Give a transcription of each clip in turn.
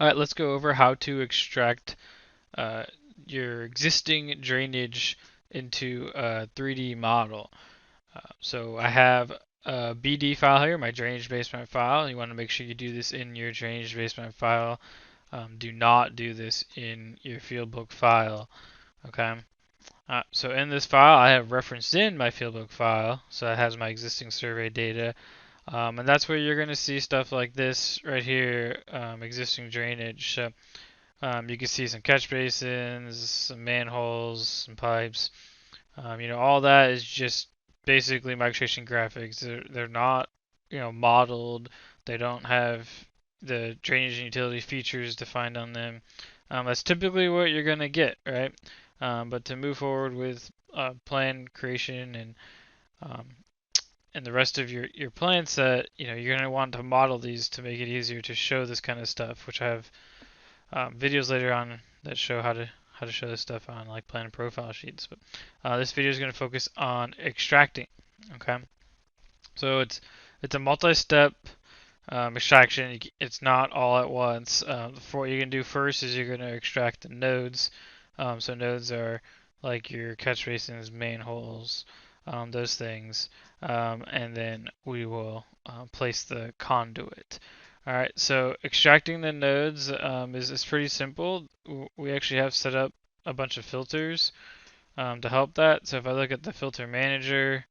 All right, let's go over how to extract uh, your existing drainage into a 3D model. So I have a BD file here, my drainage basement file. You want to make sure you do this in your drainage basement file. Do not do this in your fieldbook file. Okay. So in this file, I have referenced in my fieldbook file, so it has my existing survey data. And that's where you're going to see stuff like this right here, existing drainage. So you can see some catch basins, some manholes, some pipes. All that is just basically migration graphics. They're not, modeled. They don't have the drainage and utility features defined on them. That's typically what you're gonna get, right? But to move forward with plan creation um, and the rest of your plan set, you're gonna want to model these to make it easier to show this kind of stuff, which I have videos later on that show how to show this stuff on like plan and profile sheets. But this video is going to focus on extracting. Okay, so it's a multi-step extraction. It's not all at once. What you're going to do first is you're going to extract the nodes. So nodes are like your catch basins, manholes, those things, and then we will place the conduit. All right, so extracting the nodes is pretty simple. We actually have set up a bunch of filters to help that. So if I look at the filter manager,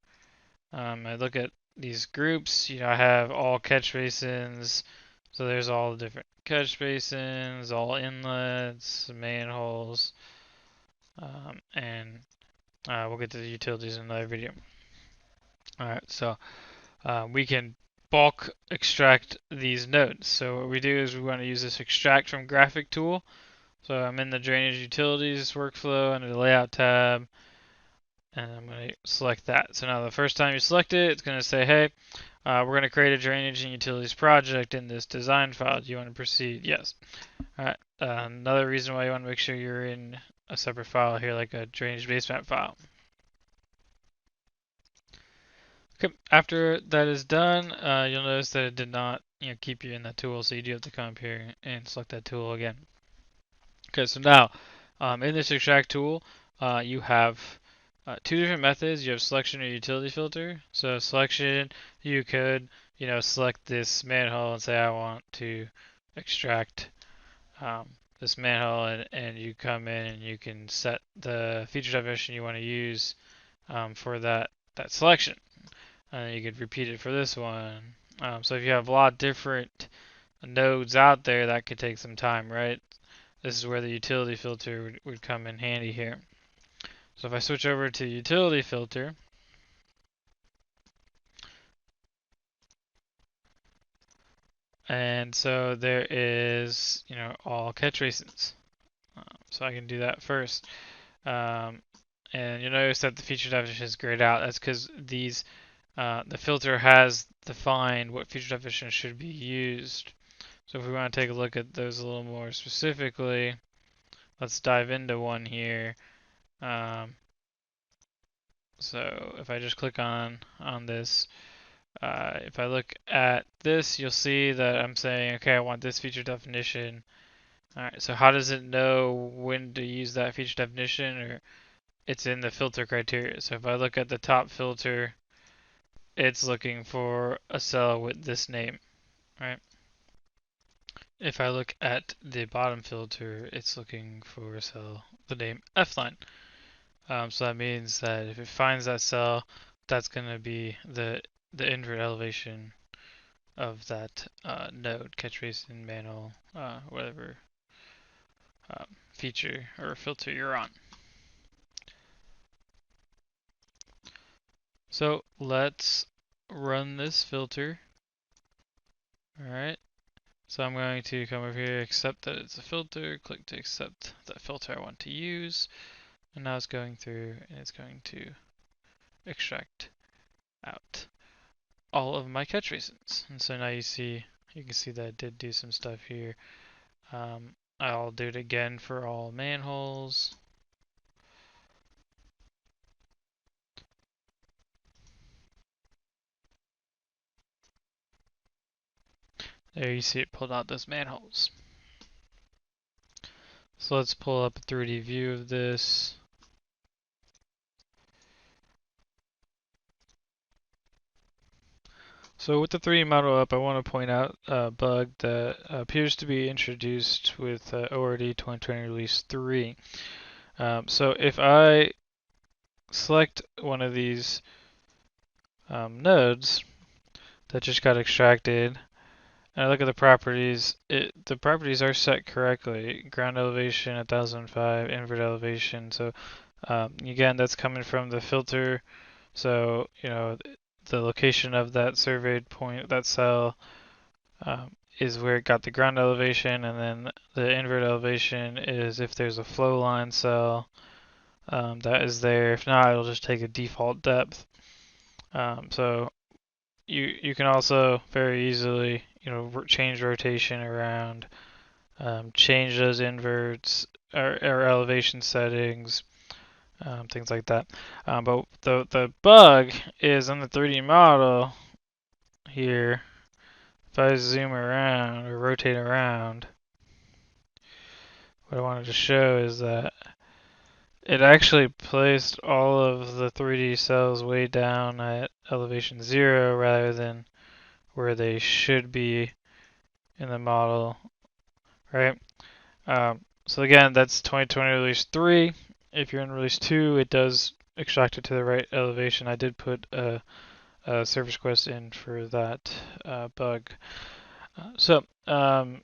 I look at these groups, I have all catch basins. So there's all the different catch basins, all inlets, manholes, and we'll get to the utilities in another video. All right, so we can bulk extract these nodes. So what we do is we want to use this extract from graphic tool. So I'm in the drainage utilities workflow under the layout tab, and I'm going to select that. So now the first time you select it, it's going to say, hey, we're going to create a drainage and utilities project in this design file. Do you want to proceed? Yes. All right. Another reason why you want to make sure you're in a separate file here, like a drainage basement file. Okay, after that is done, you'll notice that it did not, keep you in that tool, so you do have to come up here and select that tool again. Okay, so now, in this extract tool, you have two different methods. You have selection or utility filter. So selection, you could, select this manhole and say I want to extract this manhole, and you come in and you can set the feature definition you want to use for that selection. And you could repeat it for this one. So if you have a lot of different nodes out there, that could take some time, right? This is where the utility filter would come in handy here. So if I switch over to utility filter, and so there is, all catch basins. So I can do that first. Um, and you'll notice that the feature definition is grayed out. That's because the filter has defined what feature definition should be used. So if we want to take a look at those a little more specifically, let's dive into one here. So if I just click on this, if I look at this, you'll see that I'm saying, okay, I want this feature definition. All right, so how does it know when to use that feature definition? Or it's in the filter criteria. So if I look at the top filter, it's looking for a cell with this name, right? If I look at the bottom filter, it's looking for a cell with the name F-line. So that means that if it finds that cell, that's going to be the invert elevation of that node, catch basin, manhole, whatever feature or filter you're on. So let's run this filter. Alright, so I'm going to come over here, accept that it's a filter, click to accept that filter I want to use, and now it's going through and it's going to extract out all of my catch basins. And so now you can see that I did do some stuff here. I'll do it again for all manholes. There you see it pulled out those manholes. So let's pull up a 3D view of this. So with the 3D model up, I want to point out a bug that appears to be introduced with ORD 2020 Release 3. So if I select one of these nodes that just got extracted, and I look at the properties, the properties are set correctly. Ground elevation 1005, invert elevation. So again, that's coming from the filter. So the location of that surveyed point, that cell, is where it got the ground elevation, and then the invert elevation is if there's a flow line cell that is there. If not, it'll just take a default depth. So you can also very easily change rotation around, change those inverts or elevation settings, things like that. But the bug is in the 3D model here. If I zoom around or rotate around, what I wanted to show is that it actually placed all of the 3D cells way down at elevation 0 rather than where they should be in the model, right? So again, that's 2020 release 3. If you're in release 2, it does extract it to the right elevation. I did put a service request in for that bug. So the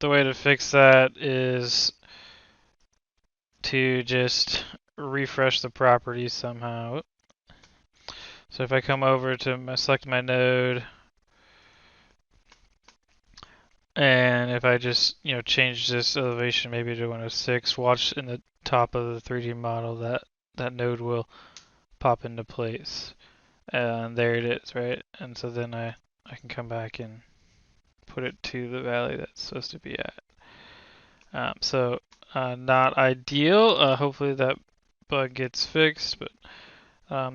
way to fix that is to just refresh the properties somehow. So if I come over to select my node, and if I just change this elevation maybe to 106, watch in the top of the 3D model that node will pop into place, and there it is, right? And so then I can come back and put it to the value that's supposed to be at. So not ideal. Hopefully that bug gets fixed, but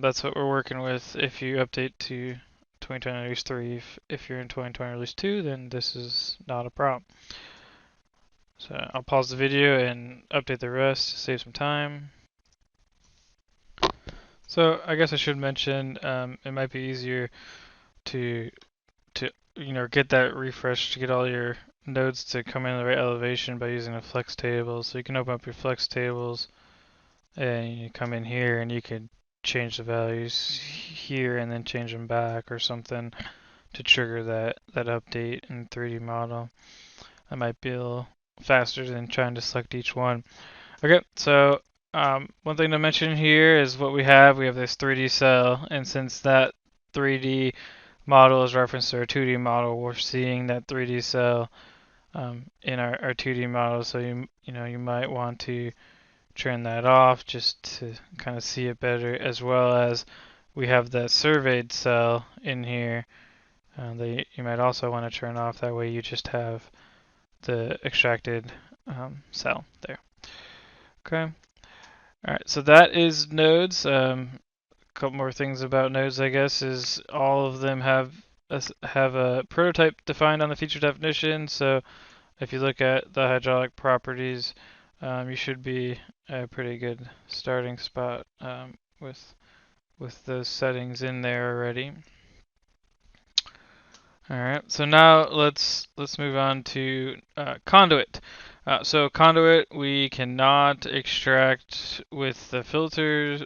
that's what we're working with. If you update to 2020 release 3, if you're in 2020 release 2, then this is not a problem. So I'll pause the video and update the rest to save some time. So I guess I should mention it might be easier to get that refresh to get all your nodes to come in the right elevation by using a flex table. So you can open up your flex tables and you come in here and you can change the values here and then change them back or something to trigger that update in 3D model. That might be a little faster than trying to select each one. Okay, so one thing to mention here is what we have. We have this 3D cell, and since that 3D model is referenced to our 2D model, we're seeing that 3D cell in our 2D model. So you might want to turn that off just to kind of see it better, as well as we have that surveyed cell in here that you might also want to turn off. That way you just have the extracted cell there. Okay. All right. So that is nodes. A couple more things about nodes, I guess, is all of them have a prototype defined on the feature definition. So if you look at the hydraulic properties, you should be a pretty good starting spot with those settings in there already. All right, so now let's move on to conduit. So conduit we cannot extract with the filters,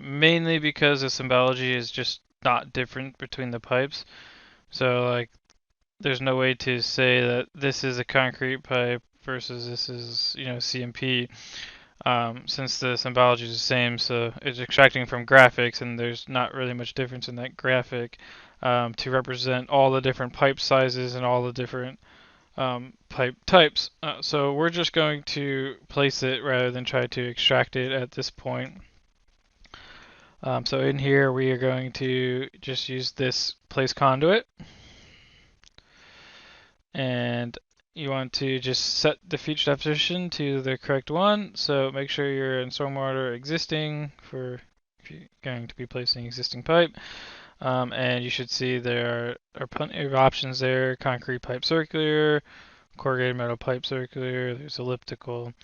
mainly because the symbology is just not different between the pipes. So like there's no way to say that this is a concrete pipe versus this is CMP, since the symbology is the same. So it's extracting from graphics, and there's not really much difference in that graphic to represent all the different pipe sizes and all the different pipe types. So we're just going to place it rather than try to extract it at this point. So in here we are going to just use this place conduit, and you want to just set the feature definition to the correct one. So make sure you're in stormwater existing for if you're going to be placing existing pipe. And you should see there are plenty of options there: concrete pipe circular, corrugated metal pipe circular, there's elliptical.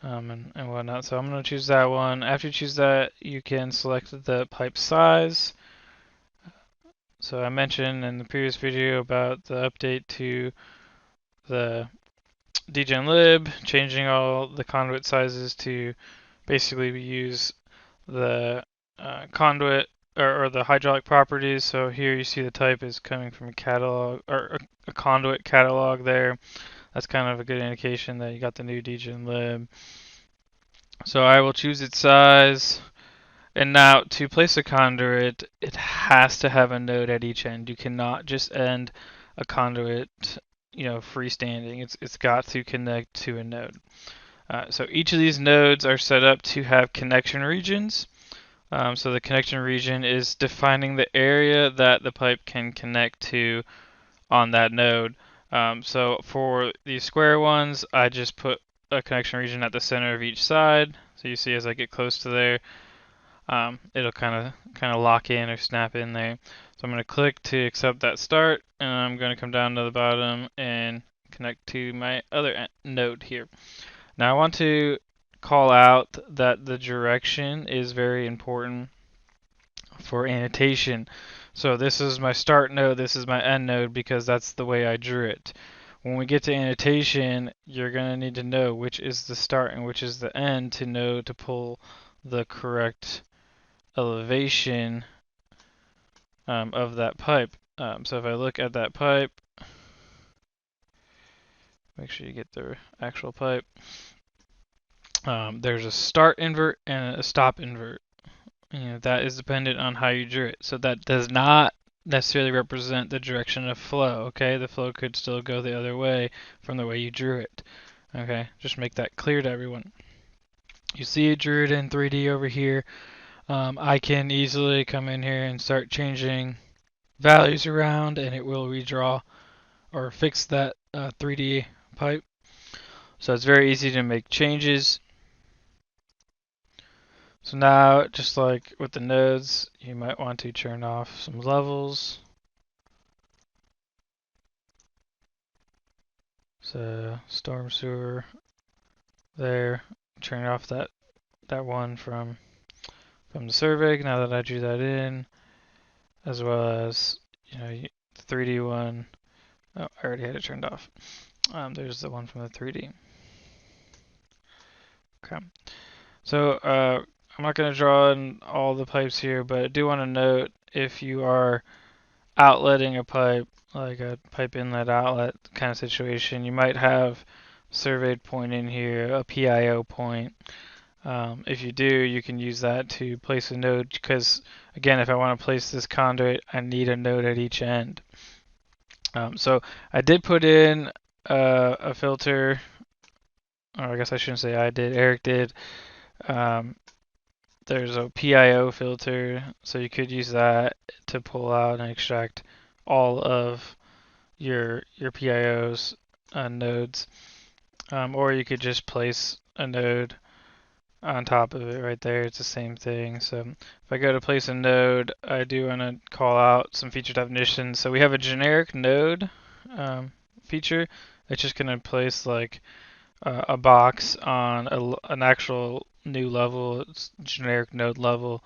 and whatnot. So I'm going to choose that one. After you choose that, you can select the pipe size. So I mentioned in the previous video about the update to the dgenlib, changing all the conduit sizes to basically use the conduit or the hydraulic properties. So here you see the type is coming from a catalog or a conduit catalog there. That's kind of a good indication that you got the new dgenlib. So I will choose its size. And now to place a conduit, it has to have a node at each end. You cannot just end a conduit, freestanding. It's got to connect to a node. So each of these nodes are set up to have connection regions. So the connection region is defining the area that the pipe can connect to on that node. So for these square ones, I just put a connection region at the center of each side. So you see as I get close to there, it'll kind of lock in or snap in there. So I'm going to click to accept that start, and I'm going to come down to the bottom and connect to my other node here. Now I want to call out that the direction is very important for annotation. So this is my start node, this is my end node, because that's the way I drew it. When we get to annotation, you're going to need to know which is the start and which is the end to know to pull the correct elevation of that pipe. So if I look at that pipe, make sure you get the actual pipe. There's a start invert and a stop invert. That is dependent on how you drew it. So that does not necessarily represent the direction of flow. Okay, the flow could still go the other way from the way you drew it. Okay, just make that clear to everyone. You see it drew it in 3D over here. I can easily come in here and start changing values around, and it will redraw or fix that 3D pipe. So it's very easy to make changes. So now, just like with the nodes, you might want to turn off some levels. So storm sewer there, turn off that one from the survey. Now that I drew that in, as well as the 3D one. Oh, I already had it turned off. There's the one from the 3D. Okay. So I'm not going to draw in all the pipes here, but I do want to note if you are outletting a pipe, like a pipe inlet outlet kind of situation, you might have surveyed point in here, a PIO point. If you do, you can use that to place a node because, again, if I want to place this conduit, I need a node at each end. So I did put in a filter, or I guess I shouldn't say I did, Eric did. There's a PIO filter, so you could use that to pull out and extract all of your PIO's nodes, or you could just place a node on top of it right there. It's the same thing. So if I go to place a node, I do want to call out some feature definitions. So we have a generic node feature. It's just going to place like a box on an actual new level. It's generic node level.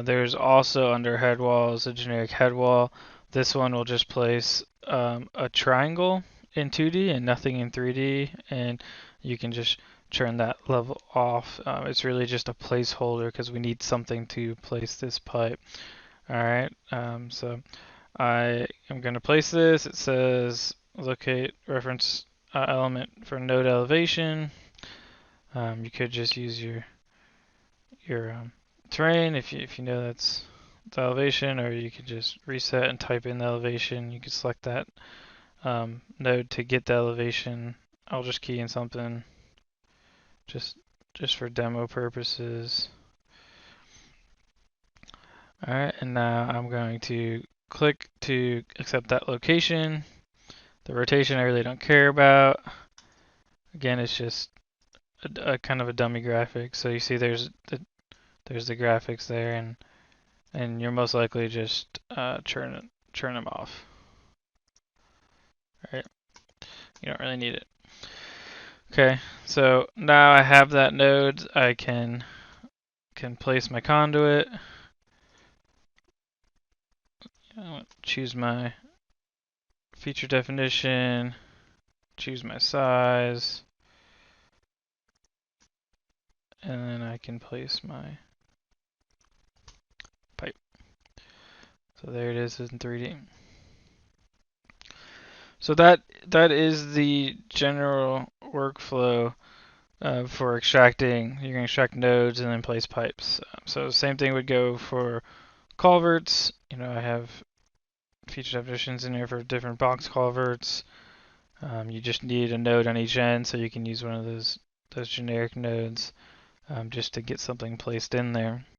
There's also under head walls a generic head wall. This one will just place a triangle in 2D and nothing in 3D, and you can just turn that level off. It's really just a placeholder because we need something to place this pipe. Alright, so I am going to place this. It says locate reference element for node elevation. You could just use your terrain if you know that's the elevation, or you could just reset and type in the elevation. You could select that node to get the elevation. I'll just key in something just for demo purposes. Alright, and now I'm going to click to accept that location. The rotation I really don't care about. Again, it's just a kind of a dummy graphic. So you see there's the graphics there, and you're most likely just turn them off. All right, you don't really need it. Okay, so now I have that node, I can place my conduit. Choose my feature definition, choose my size, and then I can place my pipe. So there it is in 3D. So that is the general workflow for extracting. You're going to extract nodes and then place pipes. So same thing would go for culverts. I have feature definitions in here for different box culverts. You just need a node on each end, so you can use one of those generic nodes just to get something placed in there.